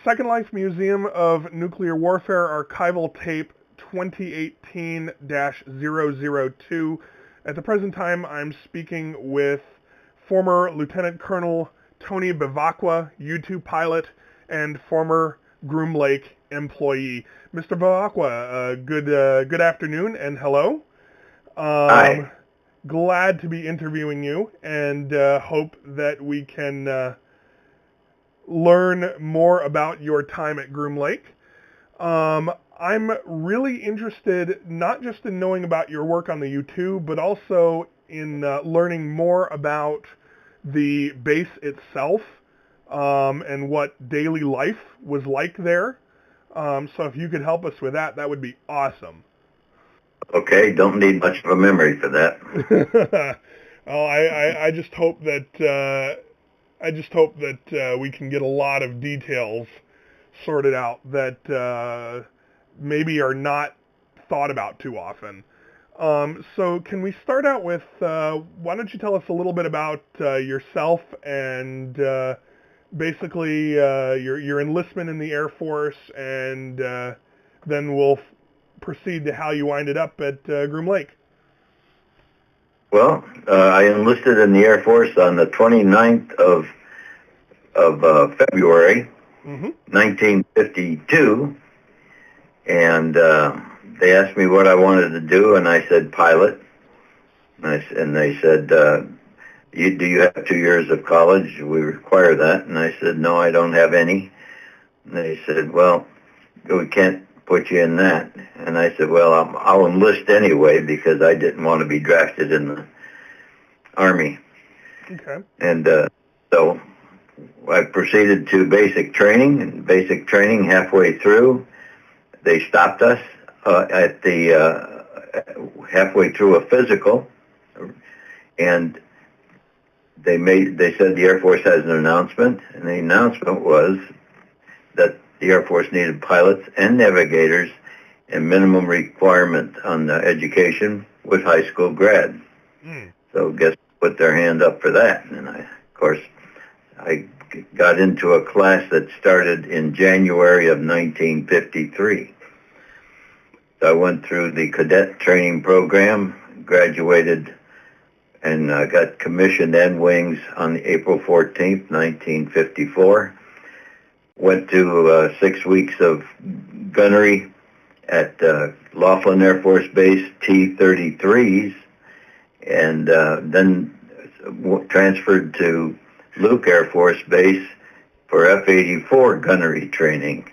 Second Life Museum of Nuclear Warfare Archival Tape 2018-002. At the present time, I'm speaking with former Lieutenant Colonel Tony Bevacqua, U-2 pilot, and former Groom Lake employee. Mr. Bevacqua, good afternoon and hello. Hi. Glad to be interviewing you and hope that we can learn more about your time at Groom Lake. I'm really interested not just in knowing about your work on the U2, but also in learning more about the base itself and what daily life was like there. So if you could help us with that, that would be awesome. Okay, don't need much of a memory for that. Well, I just hope that we can get a lot of details sorted out that maybe are not thought about too often. So can we start out with, why don't you tell us a little bit about yourself and basically your enlistment in the Air Force, and then we'll proceed to how you winded up at Groom Lake. Well, I enlisted in the Air Force on the 29th of February, 1952, and they asked me what I wanted to do, and I said pilot. And they said, do you have 2 years of college? We require that. And I said, no, I don't have any. And they said, well, we can't put you in that. And I said, well, I'll enlist anyway because I didn't want to be drafted in the Army. Okay. And so I proceeded to basic training. And basic training, halfway through, they stopped us at the halfway through a physical, and they said the Air Force has an announcement, and the announcement was that the Air Force needed pilots and navigators, and minimum requirement on education was high school grad. So guess put their hand up for that, and of course I got into a class that started in January of 1953. So I went through the cadet training program, graduated, and got commissioned end wings on April 14th, 1954. Went to 6 weeks of gunnery at Laughlin Air Force Base T-33s, and then transferred to Luke Air Force Base for F-84 gunnery training.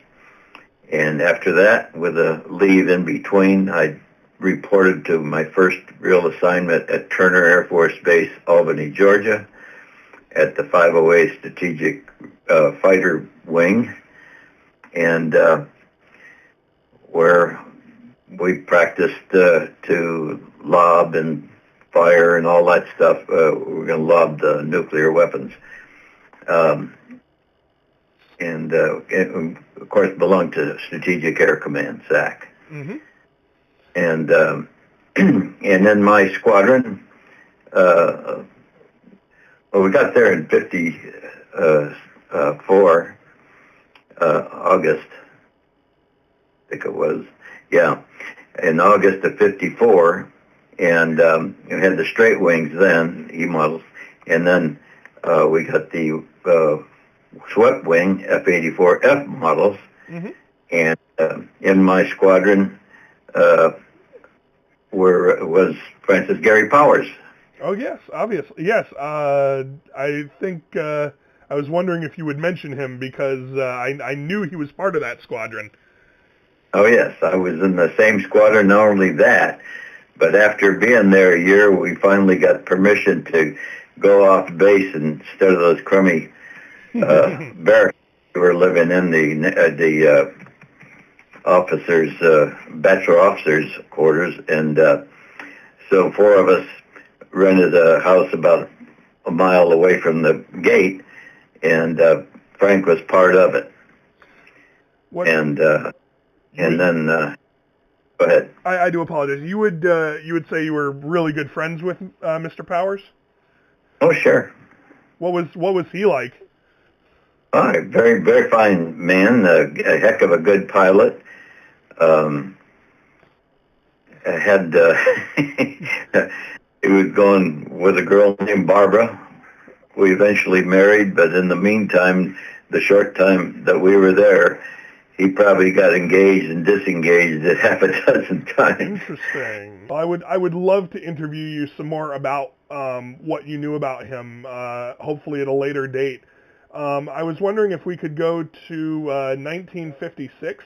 And after that, with a leave in between, I reported to my first real assignment at Turner Air Force Base, Albany, Georgia, at the 508 Strategic Fighter Wing, and where we practiced to lob and fire and all that stuff. We're going to lob the nuclear weapons. And of course belonged to Strategic Air Command, SAC. Mm-hmm. And and then my squadron, well, we got there in 54, August, I think it was, yeah, in August of 54, and we had the straight wings then, E models, and then we got the swept wing F-84F models, and in my squadron was Francis Gary Powers. Oh yes, obviously, yes. I think I was wondering if you would mention him because I knew he was part of that squadron. Oh yes, I was in the same squadron. Not only that, but after being there a year, we finally got permission to go off base instead of those crummy barracks we were living in, the officers, bachelor officers' quarters, and so 4 of us rented a house about a mile away from the gate, and Frank was part of it. What? And then go ahead. I do apologize. You would say you were really good friends with Mr. Powers? Oh sure. What was he like? All right, very, very fine man, a heck of a good pilot. Had he was going with a girl named Barbara. We eventually married, but in the meantime, the short time that we were there, he probably got engaged and disengaged at half a dozen times. Interesting. Well, I would love to interview you some more about what you knew about him, hopefully at a later date. I was wondering if we could go to 1956,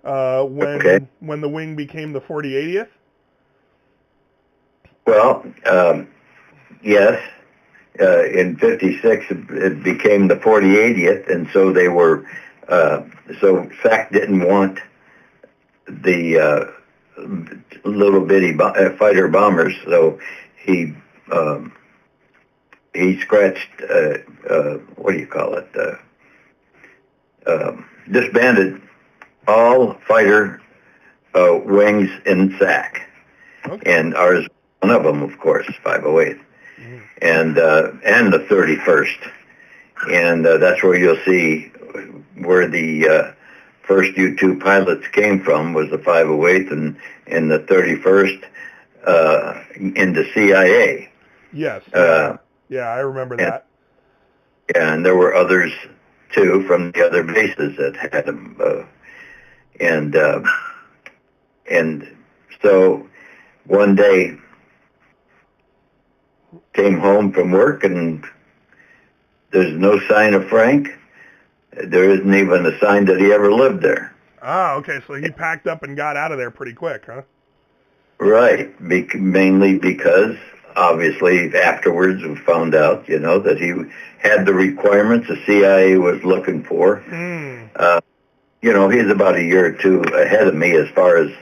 when the wing became the 4080th. Well, yes. In 56, it became the 4080th, and so they were, so SAC didn't want the little bitty fighter bombers, so he scratched, what do you call it, disbanded all fighter wings in SAC, okay. And ours, one of them, of course, 508. And the 31st, and that's where you'll see where the first U-2 pilots came from, was the 508th and the 31st into CIA. Yes. Yeah, I remember that. Yeah, and there were others too from the other bases that had them, and so one day. Came home from work and there's no sign of Frank. There isn't even a sign that he ever lived there. Ah, okay, so he packed up and got out of there pretty quick, huh? Right, mainly because obviously afterwards we found out, that he had the requirements the CIA was looking for. He's about a year or two ahead of me as far as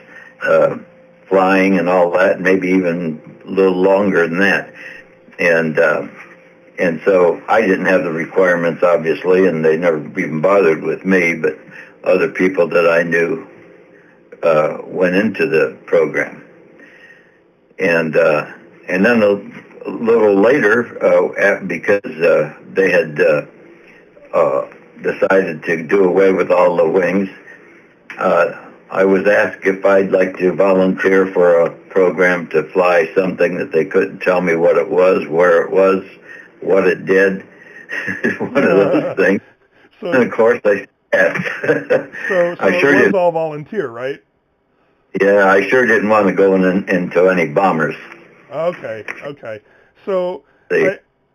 flying and all that, maybe even a little longer than that. And so I didn't have the requirements, obviously, and they never even bothered with me, but other people that I knew went into the program. And then a little later, because they had decided to do away with all the wings, I was asked if I'd like to volunteer for a program to fly something that they couldn't tell me what it was, where it was, what it did, one of those things. So, and of course I said. So I sure it was all volunteer, right? Yeah, I sure didn't want to go into any bombers. Okay. So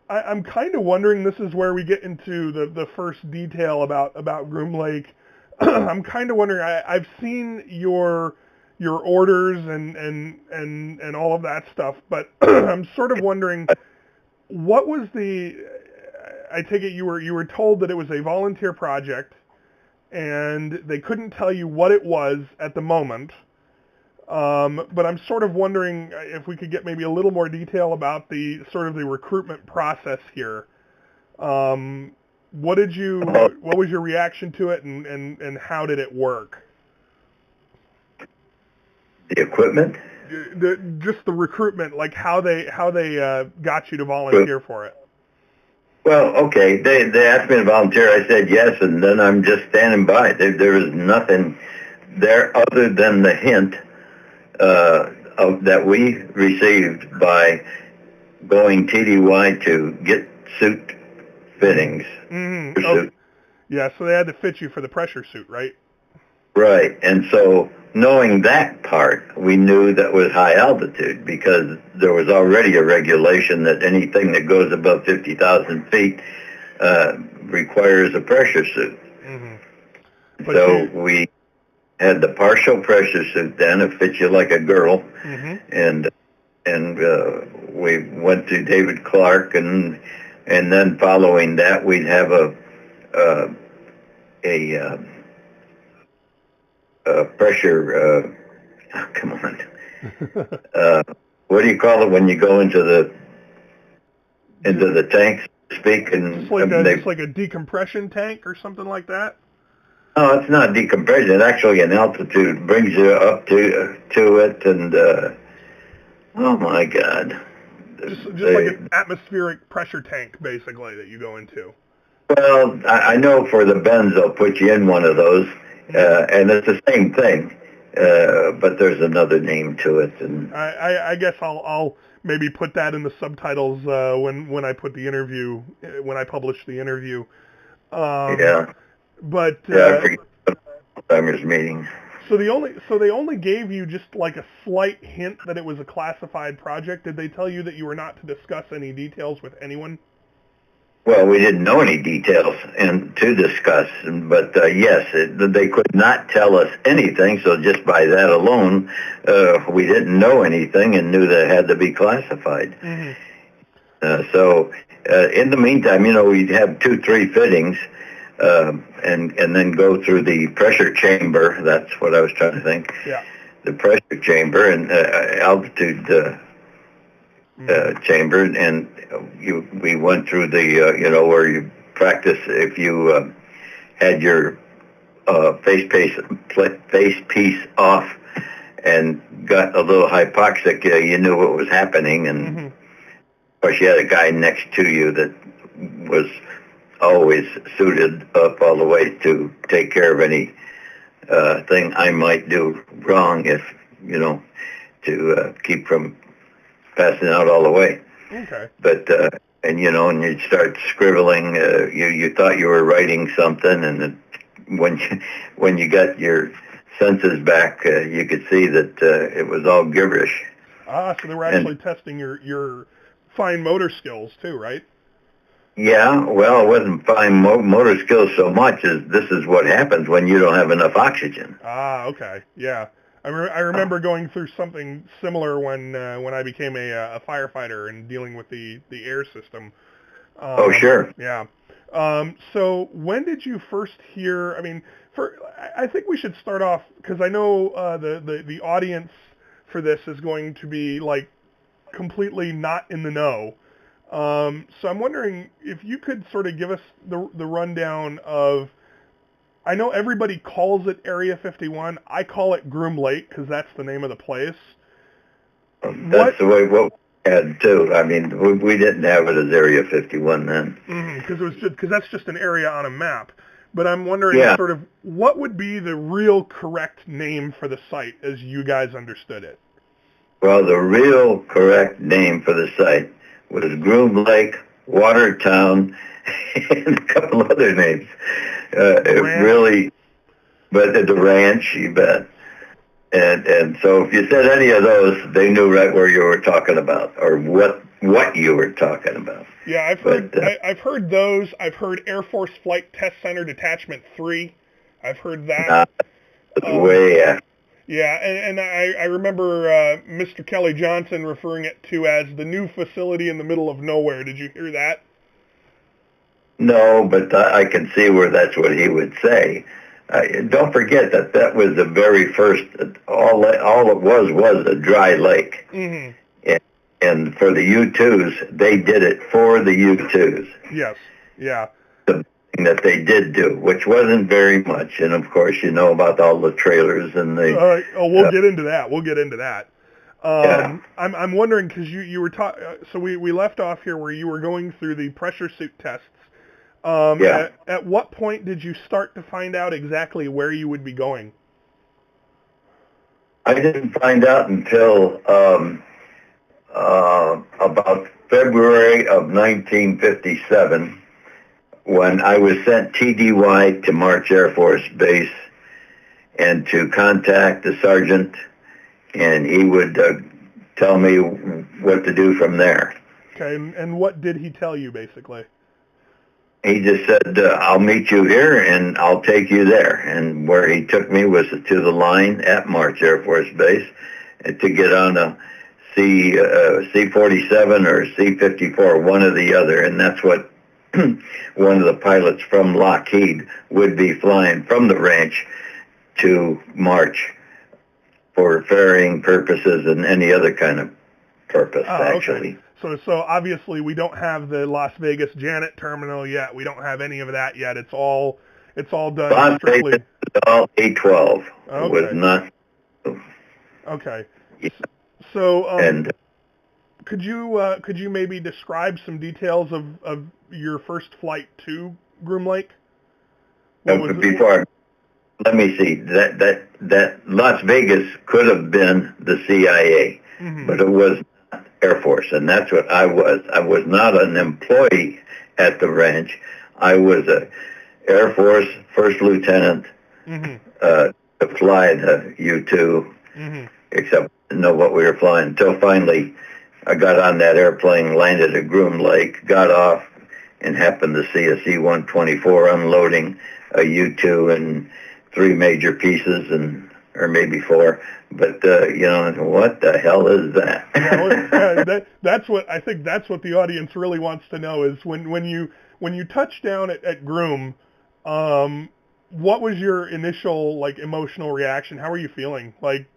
I'm kind of wondering, this is where we get into the first detail about Groom Lake. I'm kind of wondering, I've seen your orders and all of that stuff, but I'm sort of wondering, what was I take it you were told that it was a volunteer project and they couldn't tell you what it was at the moment, but I'm sort of wondering if we could get maybe a little more detail about the sort of the recruitment process here. What was your reaction to it, and how did it work? The equipment? Just the recruitment, like how they got you to volunteer for it. Well, okay, they asked me to volunteer. I said yes, and then I'm just standing by. There was nothing there other than the hint that we received by going TDY to get suit fittings. Mm-hmm. Oh, yeah, so they had to fit you for the pressure suit, right? Right, and so knowing that part, we knew that was high altitude because there was already a regulation that anything that goes above 50,000 feet requires a pressure suit. Mm-hmm. So we had the partial pressure suit then, it fits you like a girl, mm-hmm. and we went to David Clark, and then following that we'd have a pressure, come on, what do you call it when you go into the tank, so to speak? And just like a decompression tank or something like that? No, it's not decompression. It actually, an altitude brings you up to it, and oh my God. Just like an atmospheric pressure tank, basically, that you go into. Well, I know for the bends they'll put you in one of those, and it's the same thing, but there's another name to it. And I guess I'll maybe put that in the subtitles when I put the interview when I publish the interview. yeah, But yeah, I forget Alzheimer's meeting. so they only gave you just like a slight hint that it was a classified project. Did they tell you that you were not to discuss any details with anyone? Well, we didn't know any details and to discuss, but yes, they could not tell us anything. So just by that alone, we didn't know anything and knew that it had to be classified. Mm-hmm. So in the meantime, we'd have 2-3 fittings, and then go through the pressure chamber. That's what I was trying to think. Yeah. The pressure chamber and altitude chamber, and we went through the where you practice if you had your face piece off and got a little hypoxic, you knew what was happening, and Mm-hmm. of course you had a guy next to you that was always suited up all the way to take care of any thing I might do wrong, if to keep from passing out all the way. Okay. But and you'd start scribbling. You thought you were writing something, and when you got your senses back, you could see that it was all gibberish. Ah, so they were actually testing your fine motor skills too, right? Yeah, well, it wasn't fine motor skills so much as this is what happens when you don't have enough oxygen. Ah, okay, yeah. I remember going through something similar when I became a firefighter and dealing with the air system. Oh, sure. Yeah. So when did you first hear? I mean, I think we should start off because I know the audience for this is going to be like completely not in the know. So I'm wondering if you could sort of give us the rundown of. I know everybody calls it Area 51. I call it Groom Lake because that's the name of the place. That's the way what we had too. I mean, we didn't have it as Area 51 then. Because that's just an area on a map. But I'm wondering sort of what would be the real correct name for the site as you guys understood it. Well, the real correct name for the site was Groom Lake, Watertown, and a couple other names. It really, but the ranch, you bet. And so if you said any of those, they knew right where you were talking about or what you were talking about. Yeah, I've heard those. I've heard Air Force Flight Test Center Detachment 3. I've heard that. Way after. Yeah, and I remember Mr. Kelly Johnson referring it to as the new facility in the middle of nowhere. Did you hear that? No, but I can see where that's what he would say. Don't forget that was the very first. All it was a dry lake. Mm-hmm. And for the U-2s, they did it for the U-2s. Yes. Yeah. The thing that they did do, which wasn't very much, and of course you know about all the trailers and the. We'll get into that. We'll get into that. Yeah. I'm wondering because you were so we left off here where you were going through the pressure suit tests. Yeah. At what point did you start to find out exactly where you would be going? I didn't find out until about February of 1957 when I was sent TDY to March Air Force Base and to contact the sergeant, and he would tell me what to do from there. Okay, and what did he tell you basically? He just said, I'll meet you here and I'll take you there. And where he took me was to the line at March Air Force Base and to get on a C-47 or C-54, one or the other. And that's what one of the pilots from Lockheed would be flying from the ranch to March for ferrying purposes and any other kind of purpose, actually. Okay. So obviously we don't have the Las Vegas Janet terminal yet. We don't have any of that yet. It's all done Las strictly. Vegas is all A-12. Okay. Was not. Okay. Yeah. So And could you maybe describe some details of your first flight to Groom Lake? Before, let me see. That Las Vegas could have been the CIA, but it was not Air Force, and that's what I was. I was not an employee at the ranch. I was a Air Force first lieutenant to fly the U-2, except I didn't know what we were flying until finally I got on that airplane, landed at Groom Lake, got off, and happened to see a C-124 unloading a U-2 in 3 major pieces, or maybe 4. But what the hell is that? That's what I think. That's what the audience really wants to know is when you touch down at Groom, what was your initial emotional reaction? How were you feeling? What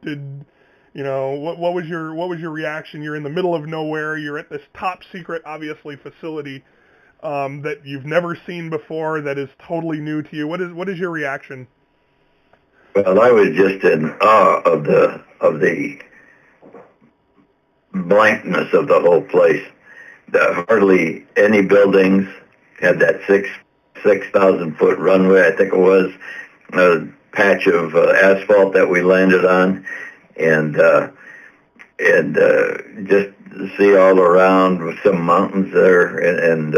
was your reaction? You're in the middle of nowhere. You're at this top secret, obviously, facility that you've never seen before. That is totally new to you. What is your reaction? Well, I was just in awe of the blankness of the whole place. Hardly any buildings had that 6,000 foot runway. I think it was a patch of asphalt that we landed on, and just see all around with some mountains there, and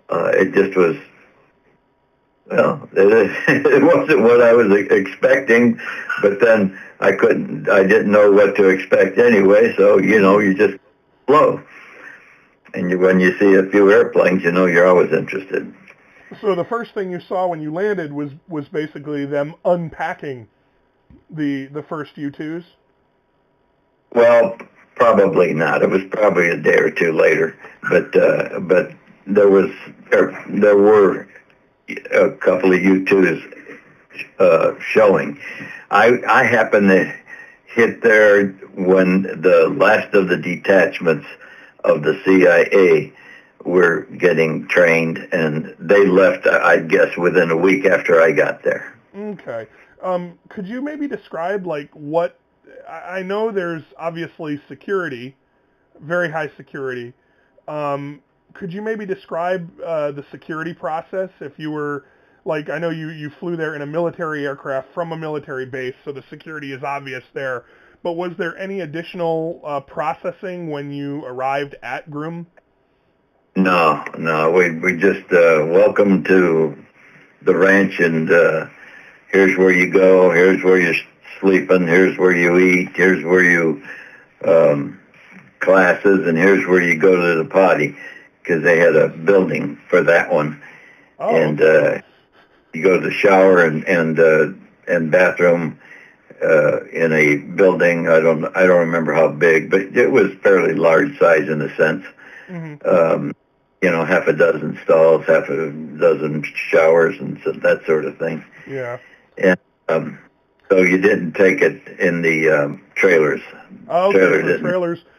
it just was. Well, it wasn't what I was expecting, but then I didn't know what to expect anyway, so, you just flow. And when you see a few airplanes, you're always interested. So the first thing you saw when you landed was basically them unpacking the first U-2s? Well, probably not. It was probably a day or two later, but there were a couple of U-2s showing. I happened to hit there when the last of the detachments of the CIA were getting trained, and they left, I guess, within a week after I got there. Okay. Could you maybe describe what, I know there's obviously security, very high security. Could you maybe describe the security process if you were, I know you flew there in a military aircraft from a military base, so the security is obvious there, but was there any additional processing when you arrived at Groom? No, we just welcome to the ranch, and here's where you go, here's where you're sleeping, here's where you eat, here's where you classes, and here's where you go to the potty, because they had a building for that one. Oh. And you go to the shower and bathroom in a building. I don't remember how big, but it was fairly large size in a sense. Half a dozen stalls, half a dozen showers, and that sort of thing. Yeah. And so you didn't take it in the trailers. Oh, okay.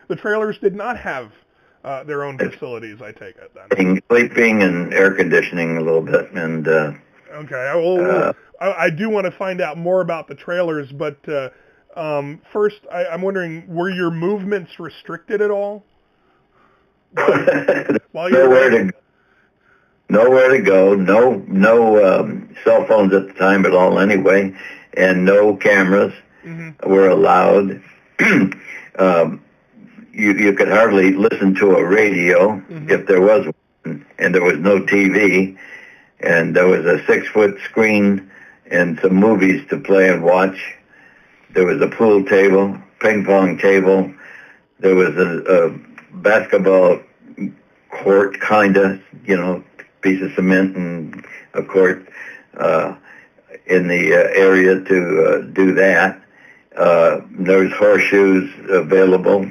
The trailers did not have their own facilities, I take it then. Sleeping and air conditioning a little bit, and okay. I do want to find out more about the trailers, but first, I'm wondering, were your movements restricted at all? Nowhere to go. No cell phones at the time at all, anyway, and no cameras were allowed. You could hardly listen to a radio if there was one, and there was no TV, and there was a 6-foot screen and some movies to play and watch. There was a pool table, ping pong table. There was a basketball court, kinda, piece of cement and a court in the area to do that. There's horseshoes available.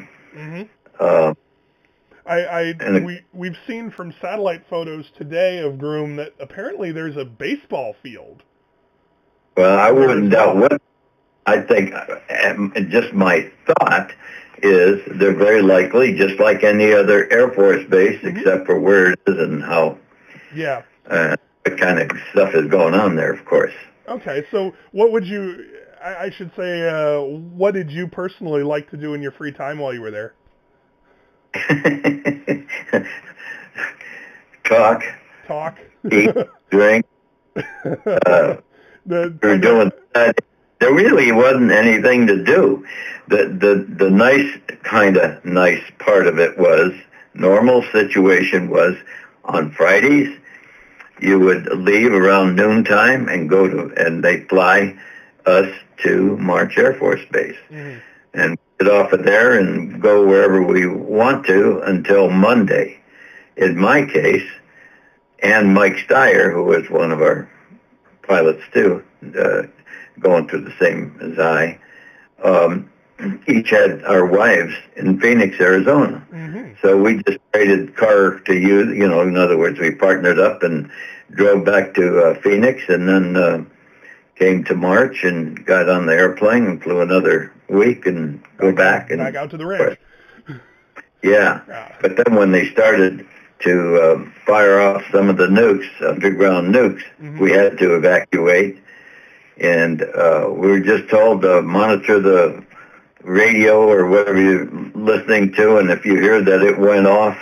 We've seen from satellite photos today of Groom that apparently there's a baseball field. Well, I wouldn't doubt what. I think just my thought is they're very likely, just like any other Air Force base, except for where it is and how. Yeah. What kind of stuff is going on there, of course. Okay, so what would you? I should say, what did you personally like to do in your free time while you were there? Talk, talk, eat, drink. We're doing that. There really wasn't anything to do. The nice part of it was, normal situation was, on Fridays you would leave around noontime and they'd fly us to March Air Force Base. Mm-hmm. And get off of there and go wherever we want to until Monday. In my case, and Mike Steyer, who was one of our pilots too, going through the same as I, each had our wives in Phoenix, Arizona. Mm-hmm. So we just traded car to use, in other words, we partnered up and drove back to Phoenix, and then came to March and got on the airplane and flew another week and go back out to the range. Yeah. But then when they started to fire off some of the nukes, underground nukes, mm-hmm. we had to evacuate, and we were just told to monitor the radio or whatever you're listening to, and if you hear that it went off,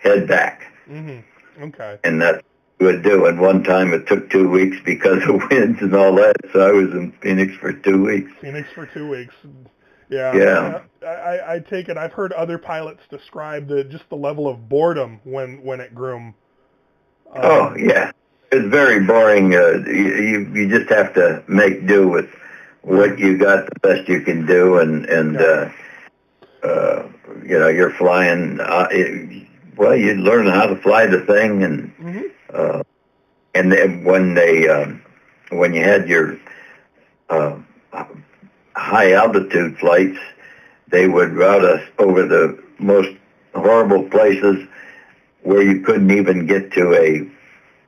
head back. Mm-hmm. Okay. And that's what we would do. And one time it took 2 weeks because of winds and all that, so I was in Phoenix for 2 weeks. Yeah. Yeah. I take it, I've heard other pilots describe just the level of boredom when at Groom. Oh, yeah. It's very boring. You just have to make do with what you got, the best you can do, and you're flying. You learn how to fly the thing, and mm-hmm. And then when you had your high altitude flights, they would route us over the most horrible places where you couldn't even get to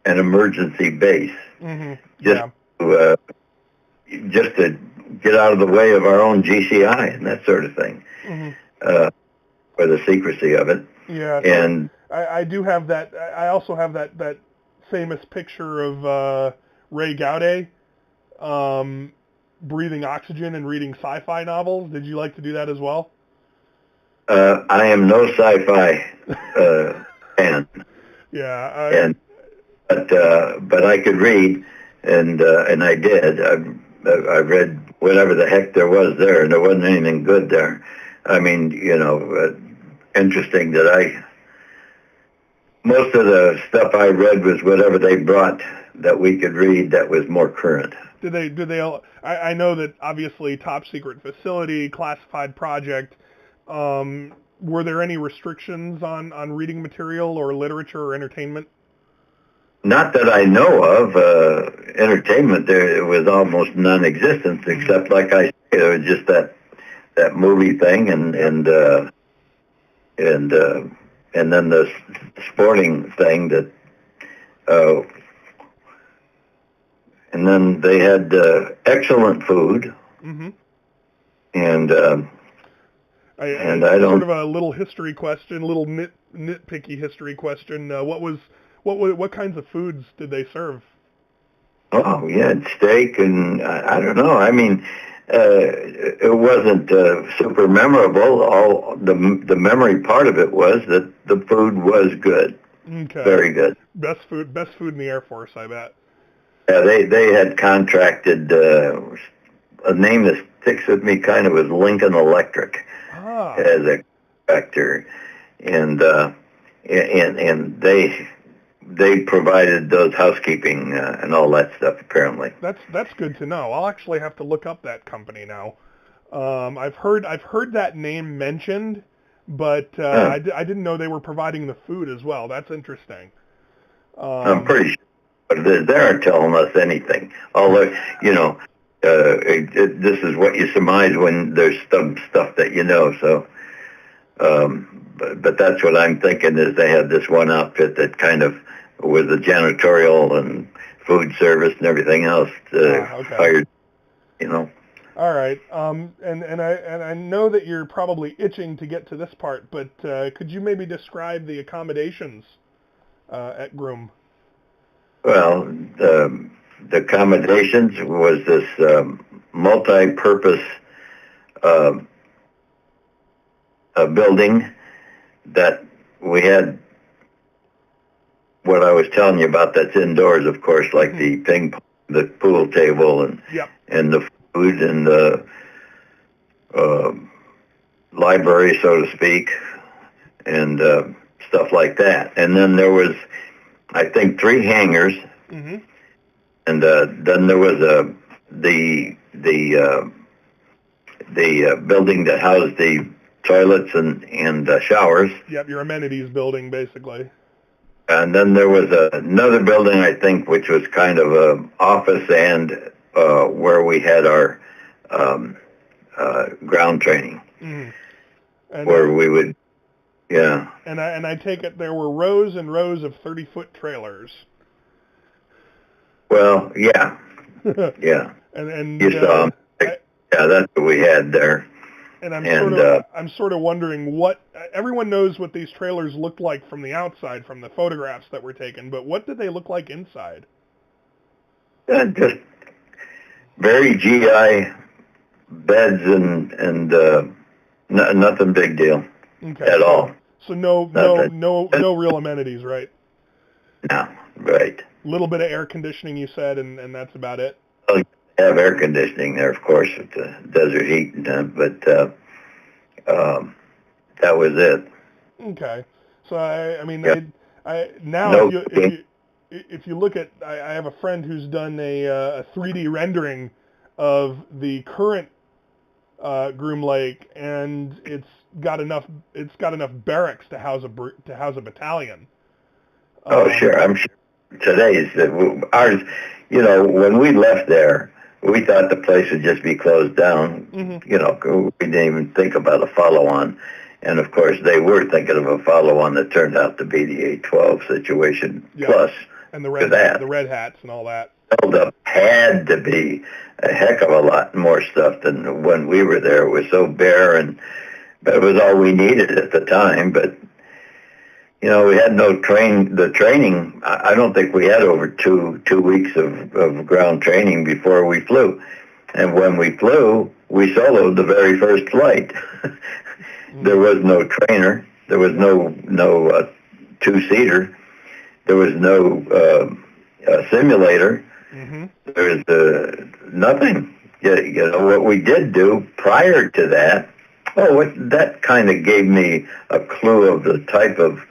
an emergency base. Mm-hmm. Just to get out of the way of our own GCI and that sort of thing, mm-hmm. For the secrecy of it. Yeah, and I do have that. I also have that famous picture of Ray Gaudet breathing oxygen and reading sci-fi novels. Did you like to do that as well? I am no sci-fi fan. Yeah. But I could read, and I did. I read whatever the heck there was there, and there wasn't anything good there. I mean, interesting that most of the stuff I read was whatever they brought that we could read that was more current. Did they? I know that obviously top secret facility, classified project. Were there any restrictions on reading material or literature or entertainment? Not that I know of. Entertainment there was almost non-existent, except, like I say, there was just that movie thing, and then the sporting thing that. And then they had excellent food, mm-hmm. and I don't. Sort of a little history question, little nitpicky history question. What kinds of foods did they serve? Oh, yeah, steak, and I don't know. I mean, it wasn't super memorable. All the memory part of it was that the food was good. Okay. Very good. Best food in the Air Force, I bet. Yeah, they had contracted a name that sticks with me kind of was Lincoln Electric as a contractor, and they provided those housekeeping and all that stuff, apparently. That's good to know. I'll actually have to look up that company now. I've heard that name mentioned, but I didn't know they were providing the food as well. That's interesting. I'm pretty sure. But they aren't telling us anything. Although, this is what you surmise when there's some stuff that you know. So, but that's what I'm thinking is they had this one outfit that kind of was the janitorial and food service and everything else hired. All right. And I know that you're probably itching to get to this part, but could you maybe describe the accommodations at Groom? Well, the accommodations was this multi-purpose building that we what I was telling you about that's indoors, of course, like the ping pong, the pool table, and Yep. and the food and the library, so to speak, and stuff like that. And then there was, I think, 3 hangars, and then there was the building that housed the toilets and showers. Yep, your amenities building, basically. And then there was another building, I think, which was kind of a office and where we had our ground training, And where we would, yeah. And I take it there were rows and rows of 30-foot trailers. Well, yeah, yeah. And you saw 'em. Yeah, that's what we had there. And I'm sort of wondering what everyone knows what these trailers looked like from the outside, from the photographs that were taken, but what did they look like inside? Just very GI beds and nothing big deal at all. So no real amenities, right? No, right. A little bit of air conditioning, you said, and that's about it. Well, have air conditioning there, of course, with the desert heat and that, but that was it. Okay, so I mean, yep. Now if you look at, I have a friend who's done a 3D rendering of the current Groom Lake, and it's got enough barracks to house a battalion. Oh, sure, I'm sure. Today's ours. You know, when we left there, we thought the place would just be closed down. You know, we didn't even think about a follow-on. And, of course, they were thinking of a follow-on that turned out to be the 812 situation plus. And the red hats and all that. Held up had to be a heck of a lot more stuff than when we were there. It was so bare, but it was all we needed at the time. But, you know, we had no the training, I don't think we had over two weeks of ground training before we flew. And when we flew, we soloed the very first flight. There was no trainer. There was no two-seater. There was no simulator. There was nothing. You know, what we did do prior to that, that kind of gave me a clue of the type of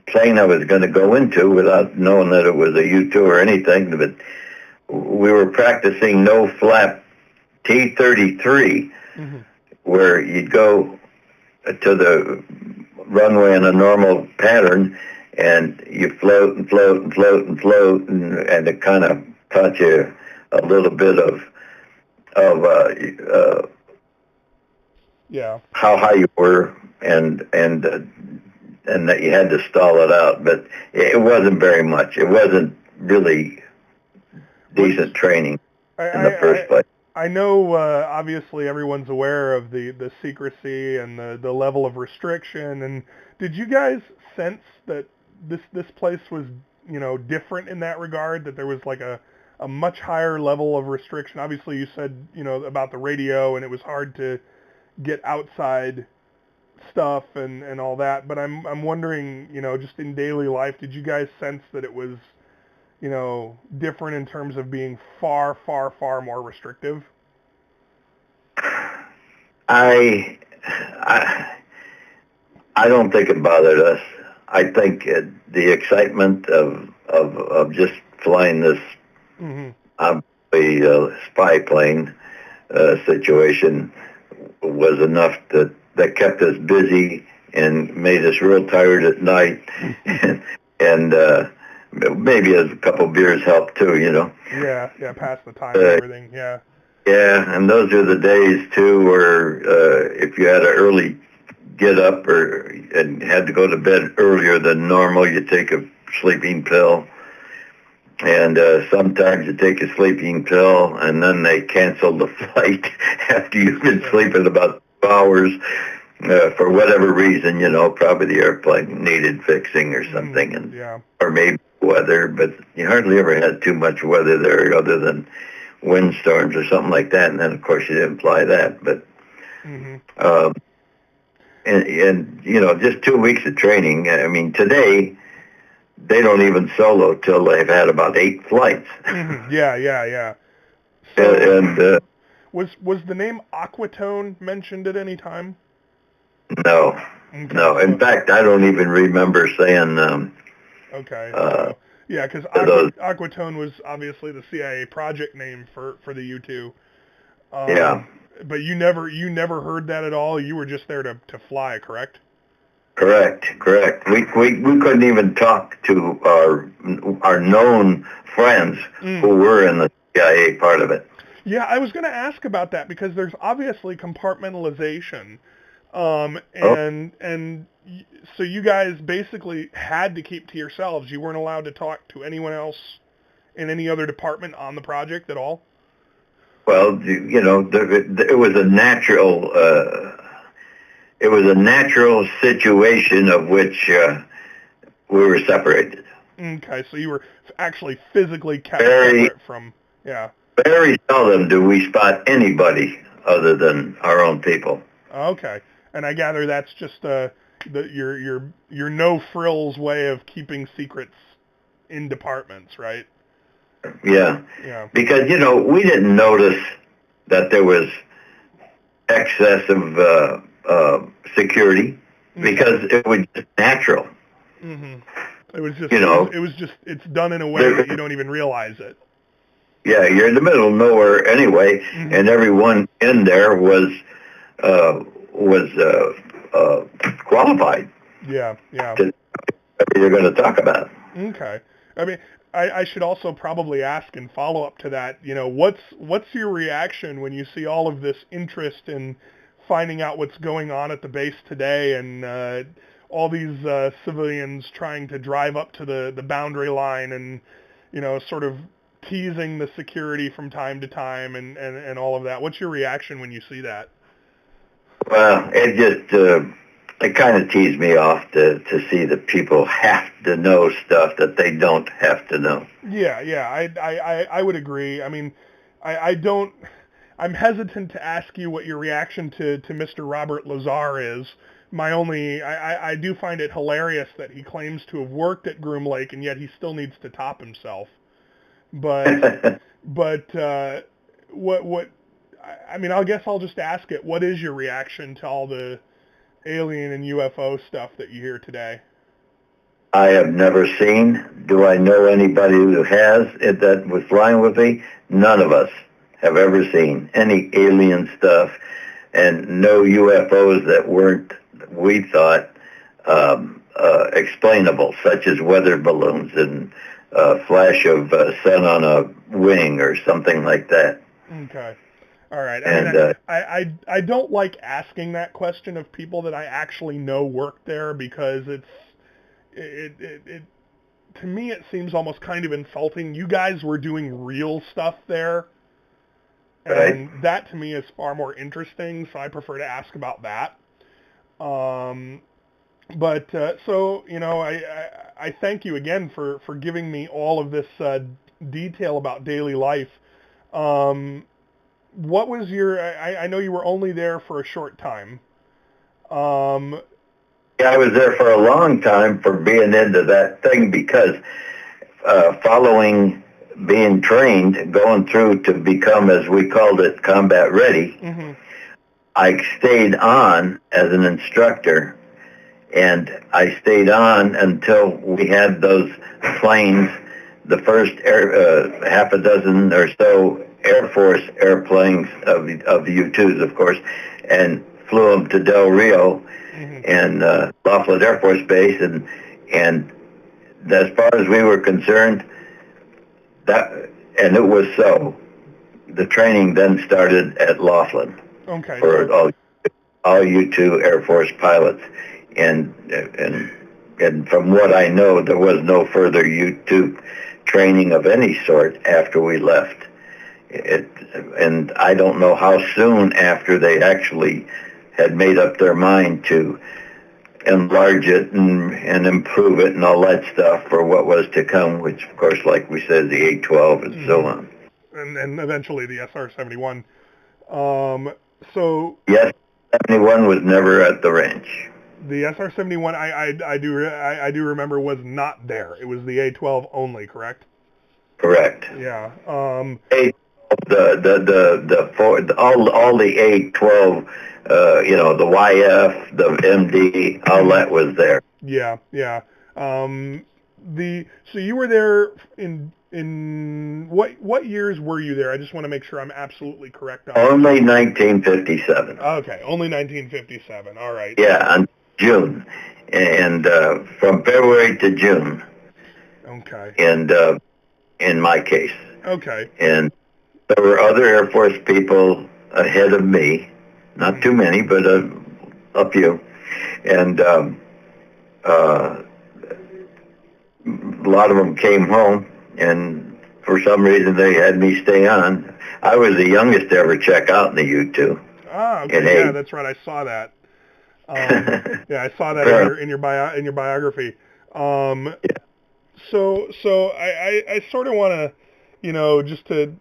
plane I was going to go into without knowing that it was a U-2 or anything, but we were practicing no-flap T-33, where you'd go to the runway in a normal pattern, and you float and float and float and float, and it kind of taught you a little bit of how high you were, and that you had to stall it out, but it wasn't very much. It wasn't really decent training in the first place. I know, obviously, everyone's aware of the secrecy and the level of restriction. And did you guys sense that this place was, you know, different in that regard? That there was like a much higher level of restriction? Obviously, you said, you know, about the radio, and it was hard to get outside stuff and all that. But I'm wondering, you know, just in daily life, did you guys sense that it was, you know, different in terms of being far, far, far more restrictive? I don't think it bothered us. I think the excitement of just flying this obviously spy plane situation was enough that kept us busy and made us real tired at night, and maybe a couple beers helped too, you know. Yeah, pass the time and everything, yeah. Yeah, and those are the days too where if you had an early get up and had to go to bed earlier than normal, you take a sleeping pill. And sometimes you take a sleeping pill and then they cancel the flight after you've been sleeping about 2 hours for whatever reason, you know, probably the airplane needed fixing or something, or maybe weather, but you hardly ever had too much weather there other than windstorms or something like that, and then of course you didn't fly that, but and you know, just 2 weeks of training. I mean, today they don't even solo till they've had about 8 flights. Mm-hmm. Yeah. So, And was the name Aquatone mentioned at any time? no, Okay, no. In fact, I don't even remember saying. Okay. So, yeah, because Aquatone was obviously the CIA project name for the U-2. Yeah. But you never heard that at all. You were just there to fly, correct? Correct. We couldn't even talk to our known friends who were in the CIA part of it. Yeah, I was going to ask about that because there's obviously compartmentalization, and so you guys basically had to keep to yourselves. You weren't allowed to talk to anyone else in any other department on the project at all. Well, it was a natural. It was a natural situation of which we were separated. Okay, so you were actually physically kept separate from. Yeah. Very seldom do we spot anybody other than our own people. Okay, and I gather that's just your no frills way of keeping secrets in departments, right? Yeah. Yeah. Because we didn't notice that there was excessive security because it was just natural. Mm-hmm. It was just it's done in a way that you don't even realize it. Yeah, you're in the middle of nowhere anyway, and everyone in there was qualified. Yeah. To you're going to talk about. Okay. I mean, I should also probably ask in follow up to that. What's your reaction when you see all of this interest in finding out what's going on at the base today, and all these civilians trying to drive up to the boundary line, and sort of teasing the security from time to time, and all of that. What's your reaction when you see that? Well, it just it kind of teased me off to see that people have to know stuff that they don't have to know. Yeah, I would agree. I mean, I don't. I'm hesitant to ask you what your reaction to Mr. Robert Lazar is. I do find it hilarious that he claims to have worked at Groom Lake, and yet he still needs to top himself. But what I mean, I guess I'll just ask it. What is your reaction to all the alien and UFO stuff that you hear today? I have never seen. Do I know anybody who has that was flying with me? None of us have ever seen any alien stuff, and no UFOs that weren't, we thought, explainable, such as weather balloons and flash of sun on a wing or something like that. Okay. All right. And I don't like asking that question of people that I actually know work there, because it to me it seems almost kind of insulting. You guys were doing real stuff there, and right. that to me is far more interesting. So I prefer to ask about that. But so I thank you again for giving me all of this detail about daily life. What was your? I know you were only there for a short time. Yeah, I was there for a long time for being into that thing, because following being trained, going through to become, as we called it, combat ready, I stayed on as an instructor, and I stayed on until we had those planes, the first half a dozen or so Air Force airplanes of the U-2s, of course, and flew them to Del Rio and Laughlin Air Force Base, and as far as we were concerned, and it was so. The training then started at Laughlin for all U-2 Air Force pilots, and from what I know, there was no further U-2 training of any sort after we left. And I don't know how soon after they actually had made up their mind to enlarge it and improve it and all that stuff for what was to come, which, of course, like we said, the A-12 and so on. And eventually the SR-71. So... Yes, 71 was never at the ranch. The SR-71, I do remember was not there. It was the A-12 only, correct? Correct. Yeah. All the A-12, the YF, the MD, all that was there. Yeah, yeah. So you were there in what years were you there? I just want to make sure I'm absolutely correct on Only 1957. Okay, only 1957. All right. Yeah, on June, and from February to June. Okay. And in my case. Okay. And there were other Air Force people ahead of me, not too many, but a few, and a lot of them came home, and for some reason they had me stay on. I was the youngest to ever check out in the U-2. Ah, okay, yeah, that's right. I saw that. Yeah, I saw that in your biography. Yeah. So I sort of want to, just to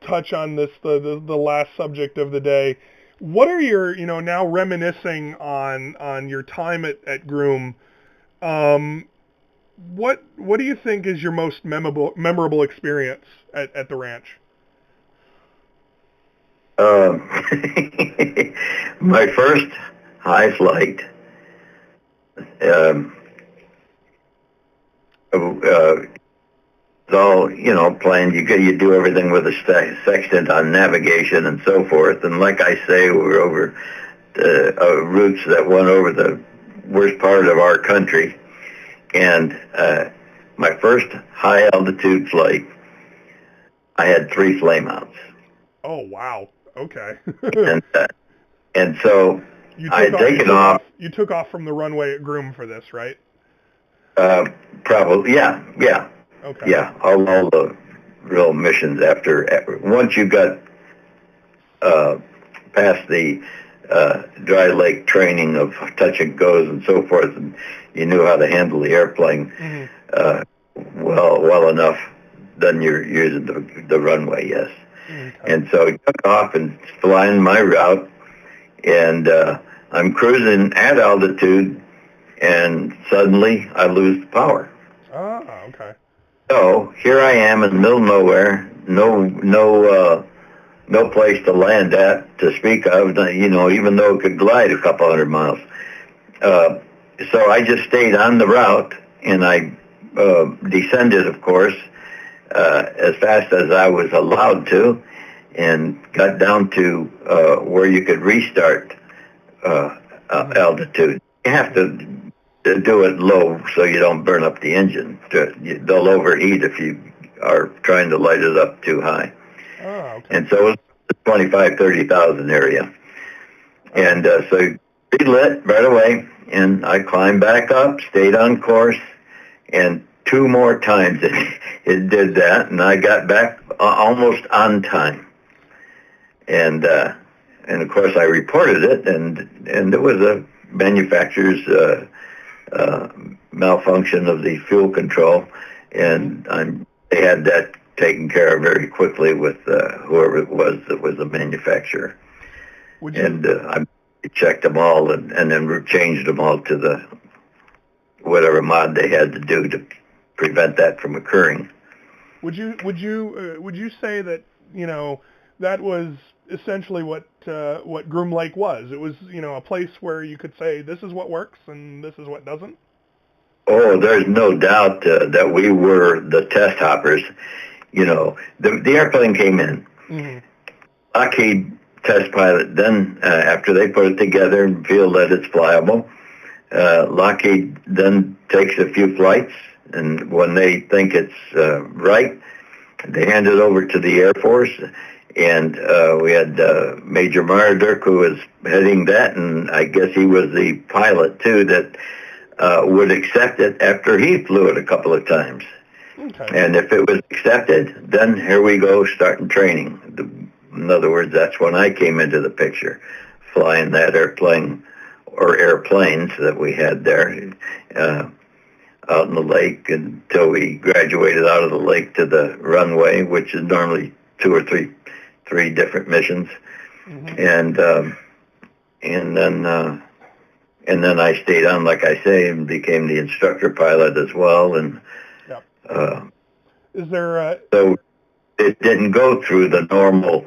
touch on this, the last subject of the day. What are your, now reminiscing on your time at Groom, what do you think is your most memorable experience at the ranch? My first high flight, it's all, planned. You do everything with a sextant on navigation and so forth. And like I say, we were over routes that went over the worst part of our country. And my first high altitude flight, I had 3 flameouts. Oh, wow. Okay. and so I had taken off. You took off from the runway at Groom for this, right? Probably, yeah. Okay. Yeah, all the real missions once you got past the dry lake training of touch and goes and so forth, and you knew how to handle the airplane well enough, then you're using the runway, yes. Okay. And so I took off and flying my route, and I'm cruising at altitude, and suddenly I lose the power. Oh, okay. So here I am in the middle of nowhere, no place to land at to speak of, even though it could glide a couple hundred miles. So I just stayed on the route, and I descended, of course, as fast as I was allowed to, and got down to where you could restart altitude. You have to do it low so you don't burn up the engine. They'll overheat if you are trying to light it up too high. Oh, okay. And so it was the 30,000 area. And so relit right away, and I climbed back up, stayed on course, and 2 more times it did that, and I got back almost on time. And of course I reported it, and it was a manufacturer's malfunction of the fuel control, and they had that taken care of very quickly with whoever it was that was the manufacturer. I checked them all and then changed them all to the whatever mod they had to do to prevent that from occurring. Would you say that that was essentially what Groom Lake was? It was a place where you could say this is what works and this is what doesn't. Oh, there's no doubt that we were the test hoppers. The airplane came in. Mm-hmm. Lockheed test pilot. Then after they put it together and feel that it's flyable, Lockheed then takes a few flights, and when they think it's right, they hand it over to the Air Force. And we had Major Mardirk, who was heading that, and I guess he was the pilot too that would accept it after he flew it a couple of times. Okay. And if it was accepted, then here we go, starting training. In other words, that's when I came into the picture, flying that airplane or airplanes that we had there out in the lake until we graduated out of the lake to the runway, which is normally 2 or 3 different missions. Mm-hmm. And then and then I stayed on, like I say, and became the instructor pilot as well. And Yep. Is there? So it didn't go through the normal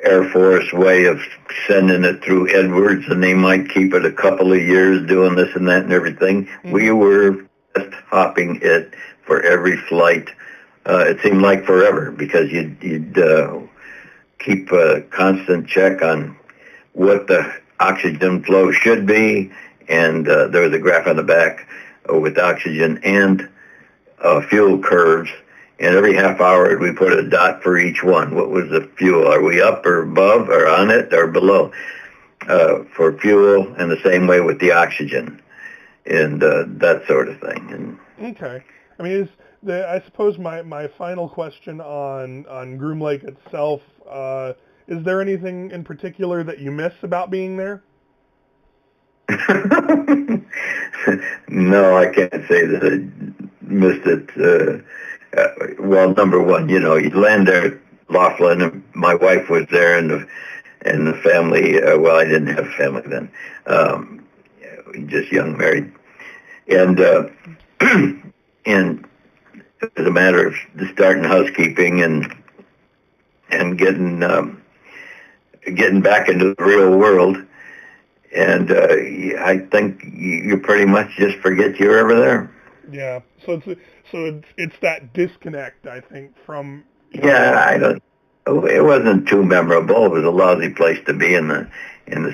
Air Force way of sending it through Edwards, and they might keep it a couple of years doing this and that and everything. Mm-hmm. We were just hopping it for every flight. It seemed like forever, because you'd keep a constant check on what the oxygen flow should be, and there was a graph on the back with oxygen and fuel curves. And every half hour we put a dot for each one. What was the fuel? Are we up or above or on it or below for fuel? And the same way with the oxygen and that sort of thing. And okay. I mean, I suppose my final question on Groom Lake itself, is there anything in particular that you miss about being there? No, I can't say that I missed it. Well, number one, you land there at Laughlin, and my wife was there, and the family. Well, I didn't have family then, just young married, and and it was a matter of starting housekeeping and getting back into the real world. And I think you pretty much just forget you're ever there. Yeah. So it's that disconnect, I think, from. Yeah, it wasn't too memorable. It was a lousy place to be in the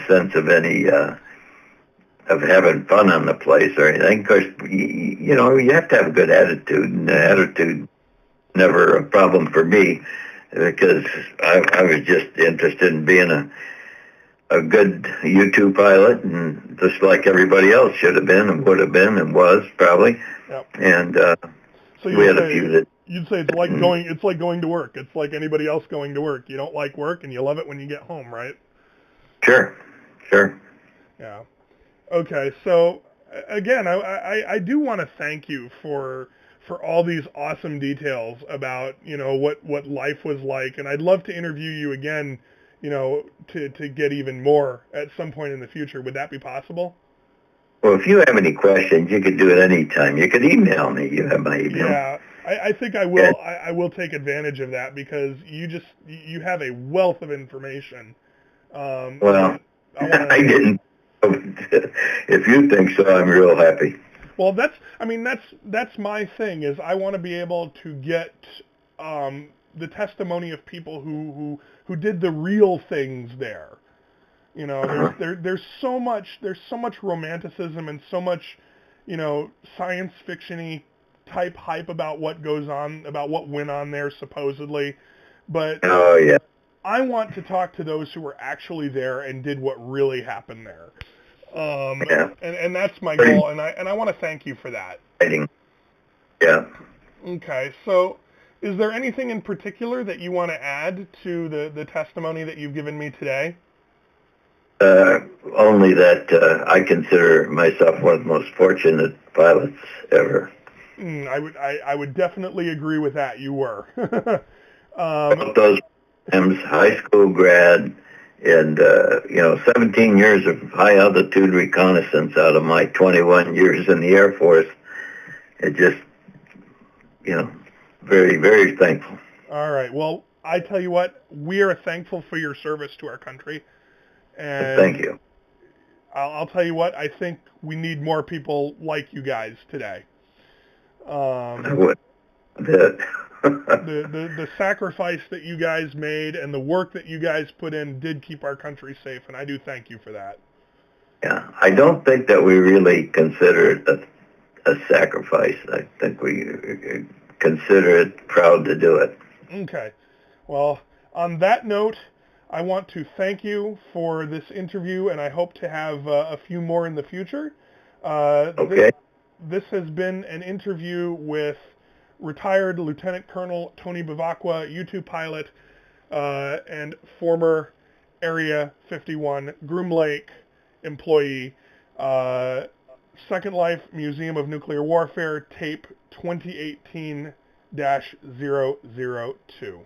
sense of any of having fun on the place or anything. Of course, you have to have a good attitude, and the attitude never a problem for me, because I was just interested in being a good U-2 pilot, and just like everybody else should have been and would have been and was probably. Yep. And so we had a few that. You'd say it's like going to work. It's like anybody else going to work. You don't like work, and you love it when you get home, right? Sure. Yeah. Okay. So again, I do want to thank you for all these awesome details about what life was like, and I'd love to interview you again. To get even more at some point in the future. Would that be possible? Well, if you have any questions, you could do it any time. You could email me. You have my email. Yeah, I think I will. I will take advantage of that, because you have a wealth of information. Well, I didn't. If you think so, I'm real happy. Well, that's my thing, is I want to be able to get the testimony of people who did the real things there. There's so much romanticism and so much, science fiction-y type hype about what goes on, about what went on there supposedly. But oh yeah, I want to talk to those who were actually there and did what really happened there. Yeah. And that's my goal, and I want to thank you for that. Yeah. Okay, so is there anything in particular that you want to add to the testimony that you've given me today? Only that I consider myself one of the most fortunate pilots ever. I would definitely agree with that. You were. Both those times, high school grad, and 17 years of high altitude reconnaissance out of my 21 years in the Air Force. It just, very, very thankful. All right. Well, I tell you what, we are thankful for your service to our country. And thank you. I'll tell you what, I think we need more people like you guys today. I would. The sacrifice that you guys made and the work that you guys put in did keep our country safe, and I do thank you for that. Yeah, I don't think that we really consider it a sacrifice. I think we consider it proud to do it. Okay. Well, on that note, I want to thank you for this interview, and I hope to have a few more in the future. Okay. This has been an interview with retired Lieutenant Colonel Tony Bevacqua, U-2 pilot, and former Area 51 Groom Lake employee, Second Life Museum of Nuclear Warfare, tape 2018-002.